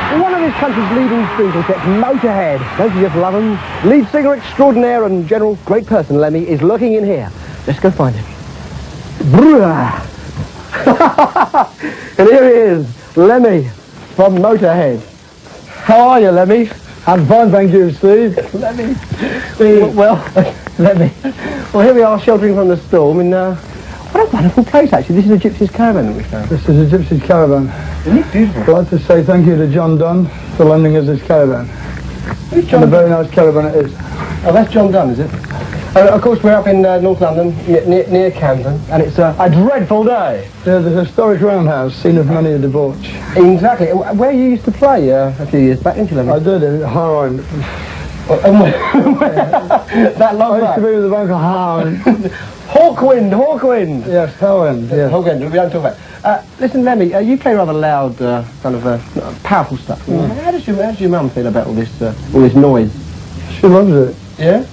One of this country's leading Beatles gets Motorhead. Don't you just love him? Lead singer extraordinaire and general great person Lemmy is lurking in here. Let's go find him. And here he is, Lemmy from Motorhead. How are you, Lemmy? I'm fine, thank you, Steve. Lemmy. Lemmy. Well, here we are, sheltering from the storm in, what a wonderful place, actually. This is a gypsy's caravan that we found. This is a gypsy's caravan. Isn't it beautiful? I'd like to say thank you to John Dunn for lending us this caravan. Who's John? And a very nice caravan it is. Oh, that's John Dunn, is it? Of course, we're up in North London, near Camden, and it's a dreadful day. Yeah, the historic roundhouse, scene of many a debauch. Exactly. Where you used to play a few years back, didn't you, Lemmy? I did, in Harwin. That long I used back? to be with the band called Harwin. Hawkwind! Yes, Harwin, yes. Hawkwind, we don't talk about it. Listen, Lemmy, you play rather loud, kind of powerful stuff. Mm. How does your mum feel about all this noise? She loves it. Yeah?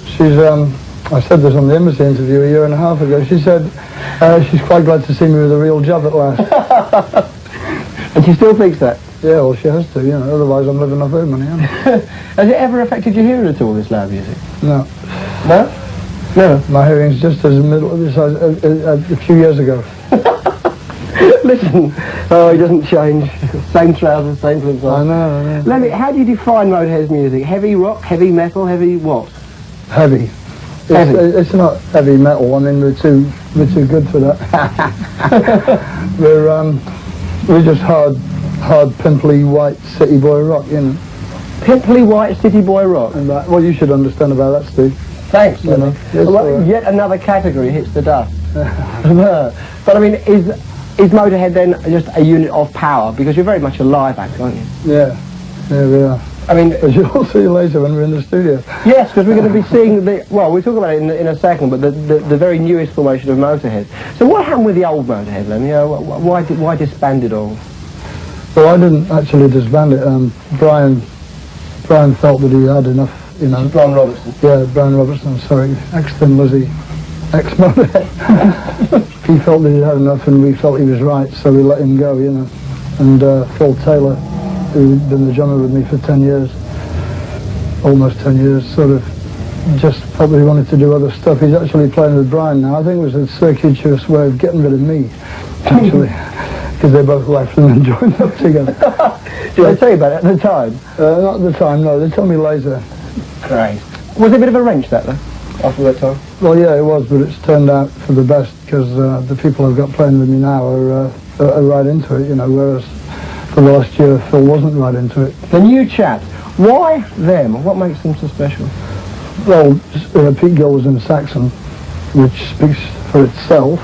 She's, I said this on the embassy interview a year and a half ago. She said she's quite glad to see me with a real job at last. And she still thinks that? Yeah, well, she has to, you know, otherwise I'm living off her money, aren't I? Has it ever affected your hearing at all, this loud music? No. No? No. My hearing's just as middle of this a few years ago. Listen, oh, he doesn't change. Same trousers, same flip-flops. I know. Lemmy, how do you define Motorhead's music? Heavy rock, heavy metal, heavy what? Heavy. It's not heavy metal. I mean, we're too good for that. we're just hard, pimply, white city boy rock, you know. Pimply white city boy rock. And that, well, you should understand about that, Steve. Thanks, you know. Well, yet another category hits the dust. But I mean, is Motorhead then just a unit of power? Because you're very much a live act, aren't you? Yeah, we are. I mean, as you'll see later when we're in the studio. Yes, because we're going to be seeing well, we'll talk about it in a second, but the very newest formation of Motorhead. So what happened with the old Motorhead, Lemmy? Why disband it all? Well, I didn't actually disband it. Brian felt that he had enough, you know. Brian Robertson. Yeah, Brian Robertson, sorry, ex-Thin Lizzy, ex-Motorhead. He felt that he had enough and we felt he was right, so we let him go, you know. And Phil Taylor, who'd been the drummer with me for 10 years, almost 10 years, sort of just felt that he wanted to do other stuff. He's actually playing with Brian now. I think it was a circuitous way of getting rid of me, actually, because they both left and then joined up together. Did they tell you about it at the time? Not at the time, no. They told me later. Great. Was it a bit of a wrench, that, though, after that time? Well, yeah, it was, but it's turned out for the best, because the people I've got playing with me now are right into it, you know, whereas for the last year, Phil wasn't right into it. The new chap, why them? What makes them so special? Well, Pete Gill was in Saxon, which speaks for itself.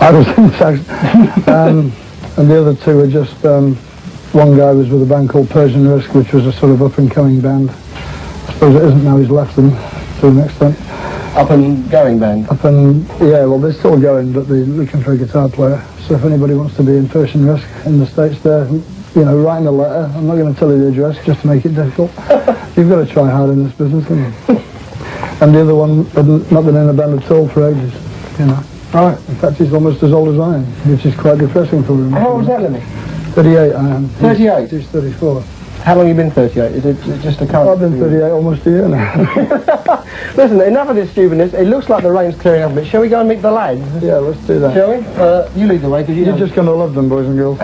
I was in Saxon. And the other two are just, one guy was with a band called Persian Risk, which was a sort of up-and-coming band. I suppose it isn't now, he's left them to an extent. Up-and-going band? Yeah, well, they're still going, but they're looking for a guitar player. So if anybody wants to be in Persian Risk in the States there, you know, writing a letter. I'm not going to tell you the address just to make it difficult. You've got to try hard in this business, haven't you? And the other one had not been in a band at all for ages, you know. Right. In fact, he's almost as old as I am, which is quite depressing for him. How old was that, Lemmy? 38 I am. 38? He's 34. How long have you been 38? Is it just a current? I've been 38 almost a year now. Listen, enough of this stupidness. It looks like the rain's clearing up a bit. Shall we go and meet the lads? Yeah, let's do that. Shall we? You lead the way, because You're just going to love them, boys and girls.